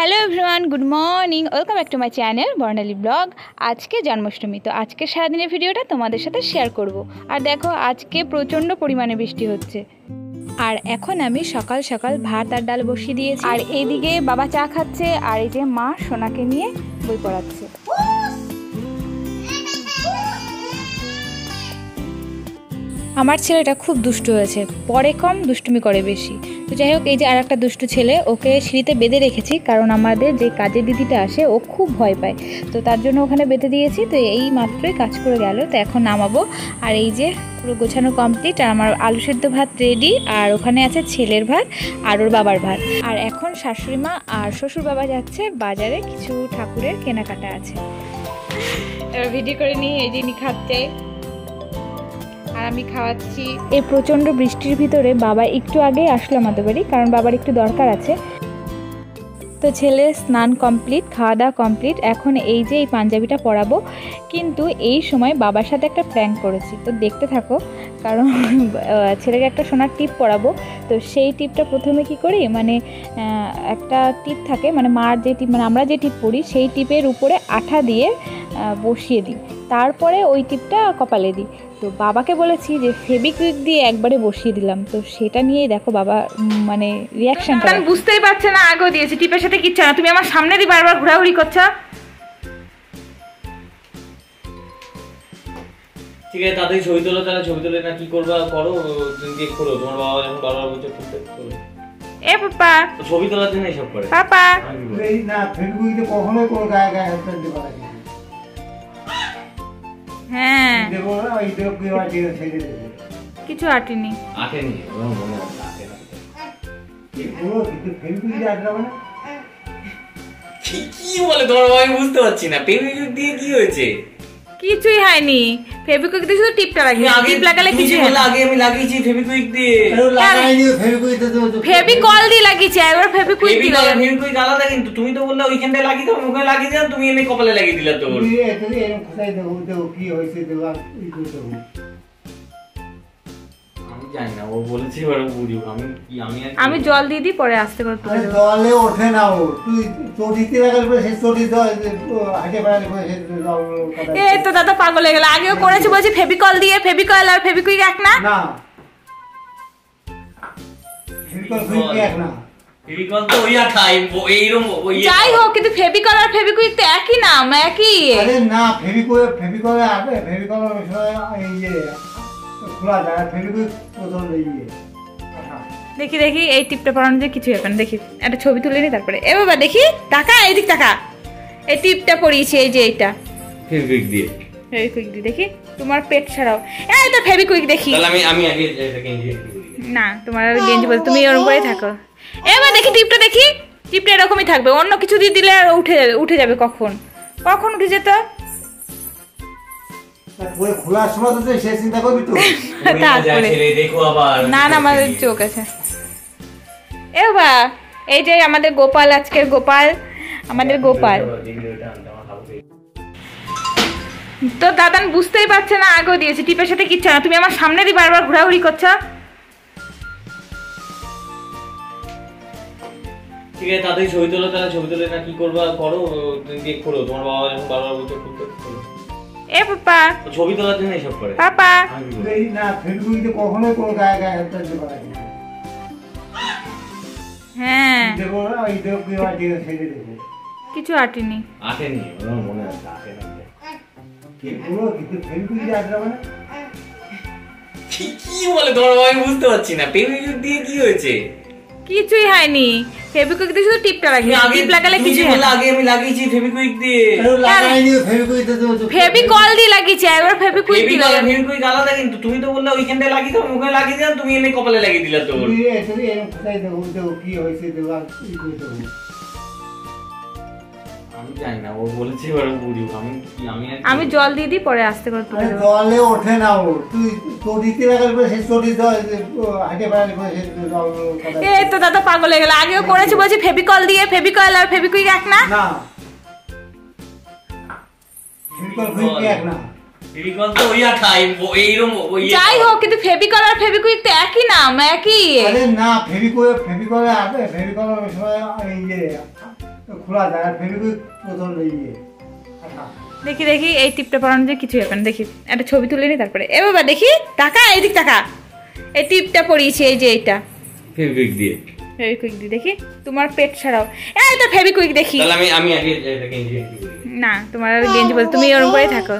Hello everyone, good morning, welcome back to my channel Barnali blog. আজকে জন্মাষ্টমী, তো আজকে সারাদিনের ভিডিওটা তোমাদের সাথে শেয়ার করব। আর দেখো আজকে প্রচণ্ড পরিমাণে বৃষ্টি হচ্ছে। আর এখন আমি সকাল সকাল ভাত আর ডাল বসিয়ে দিয়েছি। আর এইদিকে বাবা চা খাচ্ছে, আর এই যে মা সোনাকে নিয়ে বই পড়াচ্ছে। আমার ছেলেটা খুব দুষ্টু হয়েছে, পরে কম দুষ্টুমি করে বেশি। তো যাই হোক, এই যে আর একটা দুষ্টু ছেলে, ওকে সিঁড়িতে বেঁধে রেখেছি, কারণ আমাদের যে কাজের দিদিটা আসে ও খুব ভয় পায়, তো তার জন্য ওখানে বেঁধে দিয়েছি। তো এই মাত্রই কাজ করে গেল, তো এখন নামাবো। আর এই যে পুরো গোছানো কমপ্লিট, আর আমার আলু সেদ্ধ ভাত রেডি, আর ওখানে আছে ছেলের ভাত আর ওর বাবার ভাত। আর এখন শাশুড়ি মা আর শ্বশুর বাবা যাচ্ছে বাজারে, কিছু ঠাকুরের কেনাকাটা আছে। এবার ভিডিও করে নিই, এই যে খাচ্ছে আর আমি খাওয়াচ্ছি। এই প্রচণ্ড বৃষ্টির ভিতরে বাবা একটু আগেই আসলো আমাদের বাড়ি, কারণ বাবার একটু দরকার আছে। তো ছেলে স্নান কমপ্লিট, খাওয়া দাওয়া কমপ্লিট। এখন এই যে এই পাঞ্জাবিটা পরাবো, কিন্তু এই সময় বাবার সাথে একটা প্র্যাঙ্ক করেছি, তো দেখতে থাকো। কারণ ছেলেকে একটা সোনার টিপ পরাবো, তো সেই টিপটা প্রথমে কি করি, মানে একটা টিপ থাকে, মানে মার যে টিপ, মানে আমরা যে টিপ পরি সেই টিপের উপরে আঠা দিয়ে বসিয়ে দিই, তারপরে ওই টিপটা কপালে দিই। তো বাবাকে বলেছি যে ফেবিকুইক দিয়ে একবারে বসিয়ে দিলাম, তো সেটা নিয়েই দেখো বাবা মানে রিয়াকশনটা। আমি বুঝতেই পারছে না, আগেও দিয়েছি টিপের সাথে কিচ্ছু না, তুমি আমার সামনে দিয়ে বারবার ঘোরাঘুরি করছো। ঠিক আছে, তাড়াতাড়ি ছবি তোলো, তাহলে ছবি তোলে না কি করবা করো, তুমি দিয়ে করো। তোমার বাবা যখন বারবার বলছে করতে করো। এ পাপা ছবি তোলার জন্য এসব করে পাপা। এই না ফেসবুকে কখনোই কোনো গায়ে গায়ে হাত দিতে পারে না। হ্যাঁ দেখো ওই দেখো কি আছে ছেড়ে দেবে, কিছু আটেনি আমার মনে আছে আটে না। এই পুরো কিন্তু ফেসবুকে আসবে না। কি বলে তোমার বাবা, আমি বুঝতে পারছি না। ফেবিকুইক দিয়ে কি হয়েছে? কিছুই হয়নি, ফেবিকুইক দিয়ে শুধু টিপটা লাগিয়েছি। টিপ লাগালে কিছু হয় না। আগে আমি লাগিয়েছি ফেবিকুইক দিয়ে। লাগাইনি ফেসবুকে তো ফেবিকল দিয়ে লাগিয়েছি, একবার ফেবিকুইক দিয়ে লাগাই। ফেবিকুইক আলাদা, কিন্তু তুমি তো বললে ওইখানটায় লাগিয়ে দাও, ওখানে লাগিয়ে দাও, তুমি এনে কপালে লাগিয়ে দিলা। তো তুমি এরকম খোঁজাই দেবো, দেখো কি হয়েছে, দেখো ই করে দেবো। আমি জানি না, ও বলেছে এবার বুঝুক। আমি জল দিয়ে দিই, পরে আস্তে করে তুলে দেবো। জলে ওঠে না ও, তুই চটিতে লাগালে পরে সেই চটি হাঁটে বেড়ালে পরে সেই এই তো দাদা পাগল হয়ে গেল, আগেও করেছি বলছি ফেবিকল দিয়ে, ফেবিকল আর ফেবিকুইক এক না। না ফেবিকল খুঁজে এক না, ফেবিকল তো ওই আঠা এইরকম ওই। যাই হোক, কিন্তু ফেবিকল আর ফেবিকুইক তো একই নাম, একই। আরে না ফেবিকলে আসবে, ফেবিকল এই যে খোলা যায়, ফেবিকুইক প্রথম ইয়ে। দেখি দেখি এই টিপটা পরানো যে কিছু হবে না, দেখি একটা ছবি তুলে নি তারপরে। এ বাবা দেখি, টাকা এইদিক টাকা, এই টিপটা পরিয়েছি, এই যে এইটা ফেবিকুইক দিয়ে। ফেবিকুইক দিয়ে দেখি, তোমার পেট ছাড়াও। এই তো ফেবিকুইক দেখি। তাহলে আমি আগে এটাকে ইঞ্জিন করি না, তোমার আর গেঞ্জি বল, তুমি ওরকম করে থাকো। এবার দেখি টিপটা, দেখি টিপটা এরকমই থাকবে, অন্য কিছু দিয়ে দিলে আর উঠে যাবে। কখন উঠে যেত? ওই খোলার সময় তো সে চিন্তা করবি তো। দেখো আবার না আমাদের চোখ আছে। এ বাবা, এই যে আমাদের গোপাল, আজকের গোপাল, আমাদের গোপাল। তো দাদান বুঝতেই পারছে না, আগেও দিয়েছি টিপের সাথে কিচ্ছু না, তুমি আমার সামনে দিয়ে বারবার ঘোরাঘুরি করছো। ঠিক আছে, তাড়াতাড়ি ছবি তোলো, তাহলে ছবি তোলে না কি করবা করো, তুমি দিয়ে করো। তোমার বাবা যখন বারবার বলছে করতে করো। এ পাপা ছবি তোলার জন্য এসব করে পাপা। এই না ফেসবুকে কখনোই কোনো গায়ে গায়ে হাত দিতে পারে না। হ্যাঁ দেখো ওই দেখো কি আছে ছেড়ে দেবে, কিছু আটেনি আমার মনে আছে আটে না। এই পুরো কিন্তু ফেসবুকে আসবে না। কি বলে তোমার বাবা, আমি বুঝতে পারছি না। ফেবিকুইক দিয়ে কি হয়েছে? কিছুই হয়নি, ফেবিকুইক দিয়ে শুধু টিপটা লাগিয়েছি। টিপ লাগালে কিছু হয় না। আগে আমি লাগিয়েছি ফেবিকুইক দিয়ে। লাগাইনি ফেসবুকে তো ফেবিকল দিয়ে লাগিয়েছি, একবার ফেবিকুইক দিয়ে লাগাই। ফেবিকুইক আলাদা, কিন্তু তুমি তো বললে ওইখানটায় লাগিয়ে দাও, ওখানে লাগিয়ে দাও, তুমি এনে কপালে লাগিয়ে দিলা। তো তুমি এরকম খোঁজাই দেবো, দেখো কি হয়েছে, দেখো ই করে দেবো। আমি জানি না, ও বলেছে এবার বুঝুক। আমি জল দিয়ে দিই, পরে আস্তে করে তুলে দেবো। জলে ওঠে না ও, তুই চটিতে লাগালে পরে সেই চটি হাঁটে বেড়ালে পরে সেই এই তো দাদা পাগল হয়ে গেল, আগেও করেছি বলছি ফেবিকল দিয়ে, ফেবিকল আর ফেবিকুইক এক না। না ফেবিকল খুঁজে এক না, ফেবিকল তো ওই আঠা এইরকম ওই। যাই হোক, কিন্তু ফেবিকল আর ফেবিকুইক তো একই নাম, একই। আরে না ফেবিকলে আসবে, ফেবিকল সময় এই যে খোলা যায় আর ফেবিকুইক প্রথম ইয়ে আঠা। দেখি দেখি এই টিপটা পরানো যে কিছু হবে না, দেখি একটা ছবি তুলে নি তারপরে। এ বাবা দেখি টাকা, এইদিক টাকা, এই টিপটা পরিয়েছি, এই যে এইটা ফেভিকুইক দিয়ে। ফেভিকুইক দিয়ে দেখি তোমার পেট ছাড়াও, এই তো ফেভিকুইক দেখি। তাহলে আমি আগে গেঞ্জি করি। না তোমার আর গেঞ্জি বলতে তুমি ওরকম করেই থাকো।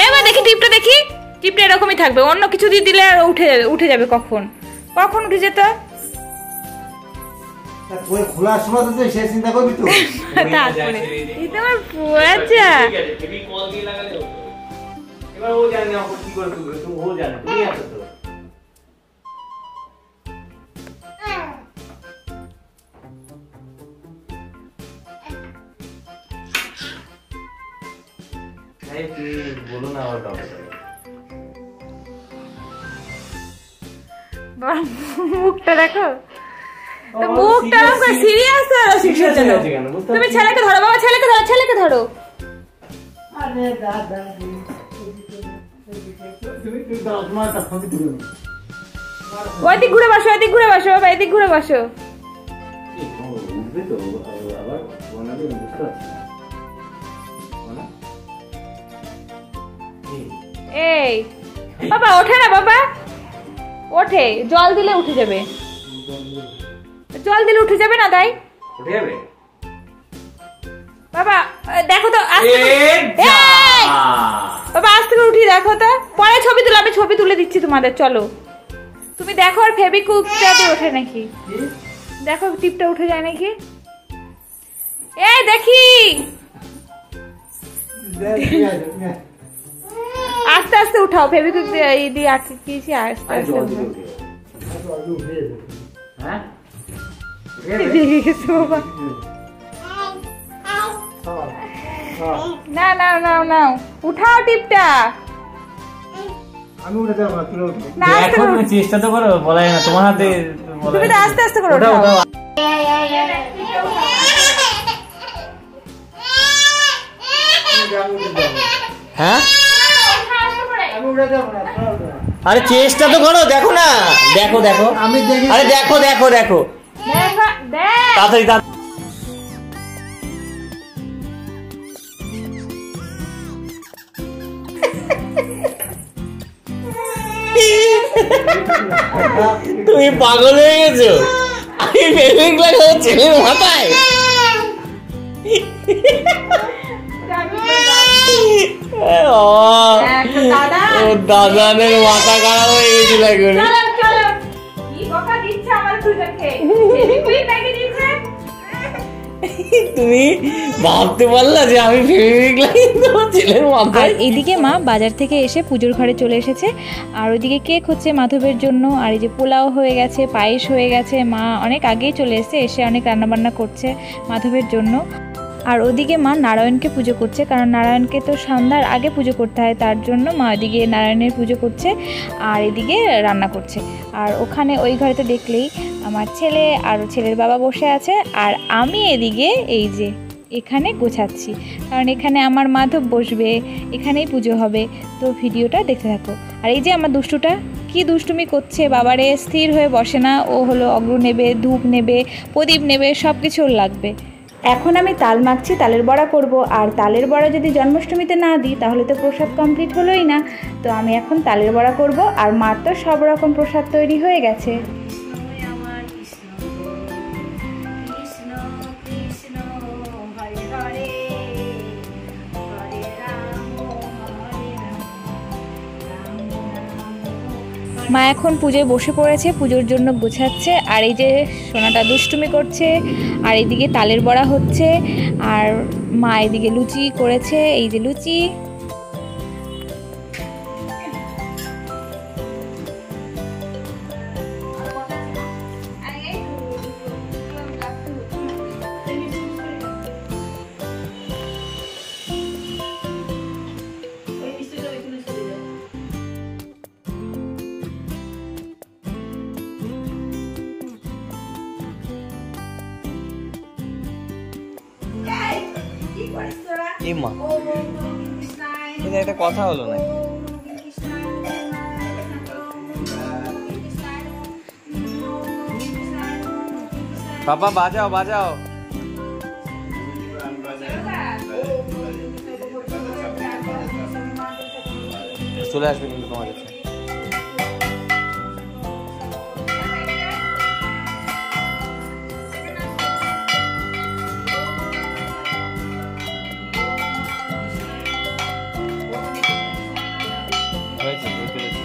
এবার দেখি টিপটা, দেখি টিপটা এরকমই থাকবে, অন্য কিছু দিয়ে দিলে আর উঠে যাবে কখন উঠে যেত। খোলার সময় তো সে চিন্তা করবি তো। তারপরে এই তো আমার পুয়াচা। ঠিক আছে, তুমি কল দিয়ে লাগালে হতো। এবার ও জানে না কি করে তুমি ও জানে, তুমি আছো তো। এই বলো না ওটা। মুখটা দেখো, তো মুখটা সিরিয়াস তুমি ছেলেকে ধরো বাবা, ছেলেকে ধরো। আরে দাদা তুমি 10 মাস ছবি তুলো। ওইদিক ঘুরে বসো বাবা, এদিক ঘুরে বসো। উঠবে তো আবার বানাবে, বুঝতে পারছি না। এই বাবা ওঠে না, বাবা ওঠে, জল দিলে উঠে যাবে, না তাই উঠে যাবে বাবা। দেখো তো বাবা আজ থেকে উঠি, দেখো তো পরে ছবি তুলে, আমি ছবি তুলে দিচ্ছি তোমাদের, চলো তুমি দেখো। আর ফেভিকুইকটা দিয়ে ওঠে নাকি দেখো, টিপটা উঠে যায় নাকি, এই দেখি। আস্তে আস্তে উঠাও, ফেভিকুইক দিয়ে আটকে দিয়েছি, আস্তে আস্তে উঠাও। হ্যাঁ দেখে গেছো বাবা। না উঠাও টিপটা। আমি উঠে যাবো না, তুলে উঠবো। না আস্তে করো, তুমি চেষ্টা তো করো, বলা যায় না তোমার হাতে। তুমি তো আস্তে আস্তে করো, উঠাও। হ্যাঁ আমি উঠে যাবো না, তুলে উঠবো না। আরে চেষ্টা তো করো, দেখো না, দেখো আমি দেখি। আরে দেখো তাড়াতাড়ি তুমি পাগল হয়ে গেছো। আমি ফেভিকুইক লাগাবো ছেলের মাথায়। দাদানের মাথা খারাপ হয়ে গেছিল এখন। তুমি ভাবতে পারলা যে আমি ফেভিকুইক লাগিয়ে দেবো ছেলের মাথায়? আর এদিকে মা বাজার থেকে এসে পুজোর ঘরে চলে এসেছে, আর ওইদিকে কেক হচ্ছে মাধবের জন্য, আর এই যে পোলাও হয়ে গেছে, পায়েস হয়ে গেছে। মা অনেক আগেই চলে এসে অনেক রান্নাবান্না করছে মাধবের জন্য। আর ওদিকে মা নারায়ণকে পুজো করছে, কারণ নারায়ণকে তো সন্ধ্যার আগে পুজো করতে হয়, তার জন্য মা ওইদিকে নারায়ণের পুজো করছে আর এদিকে রান্না করছে। আর ওখানে ওই ঘরেতে দেখলেই আমার ছেলে আর ছেলের বাবা বসে আছে, আর আমি এদিকে এই যে এখানে গোছাচ্ছি, কারণ এখানে আমার মাধব বসবে, এখানেই পুজো হবে। তো ভিডিওটা দেখতে থাকো। আর এই যে আমার দুষ্টুটা কি দুষ্টুমি করছে, বাবারে স্থির হয়ে বসে না, ও হলো অগ্রু নেবে, ধূপ নেবে, প্রদীপ নেবে, সব কিছু ওর লাগবে। এখন আমি তাল মাখছি, তালের বড়া করব। আর তালের বড়া যদি জন্মাষ্টমীতে না দিই তাহলে তো প্রসাদ কমপ্লিট হলোই না। তো আমি এখন তালের বড়া করব, আর মার তো সব রকম প্রসাদ তৈরি হয়ে গেছে। মা এখন পুজোয় বসে পড়েছে, পুজোর জন্য গোছাচ্ছে। আর এই যে সোনাটা দুষ্টুমি করছে, আর এইদিকে তালের বড়া হচ্ছে, আর মা এদিকে লুচি করেছে, এই যে লুচি। এটা একটা কথা হলো না। বাবা বাজাও বাজাও। চলে আসবে কিন্তু তোমার কাছে। হয়েছে, হয়ে চলেছে।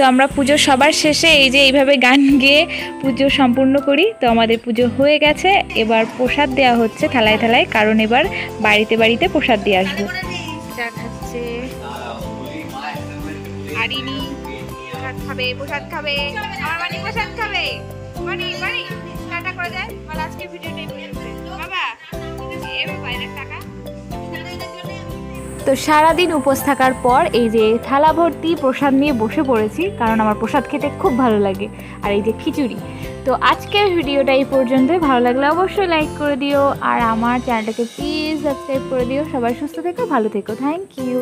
তো আমরা পুজো সবার শেষে এই যে এইভাবে গান গেয়ে পুজো সম্পূর্ণ করি। তো আমাদের পুজো হয়ে গেছে, এবার প্রসাদ দেওয়া হচ্ছে থালায় থালায়, কারণ এবার বাড়িতে বাড়িতে প্রসাদ দিয়ে আসবো। চা খাচ্ছে আরিনি, প্রসাদ খাবে, প্রসাদ খাবে, আমার বাড়ি প্রসাদ খাবে, বাড়ি বাড়ি টাটা করে দেয়। বল আজকের ভিডিওটা এই পর্যন্ত বাবা, এ বাবা এর টাকা। তো সারাদিন উপোস থাকার পর এই যে থালা ভর্তি প্রসাদ নিয়ে বসে পড়েছি, কারণ আমার প্রসাদ খেতে খুব ভালো লাগে, আর এই যে খিচুড়ি। তো আজকের ভিডিওটা এই পর্যন্তই। ভালো লাগলে অবশ্যই লাইক করে দিও, আর আমার চ্যানেলটাকে প্লিজ সাবস্ক্রাইব করে দিও। সবাই সুস্থ থেকো, ভালো থেকো, থ্যাংক ইউ।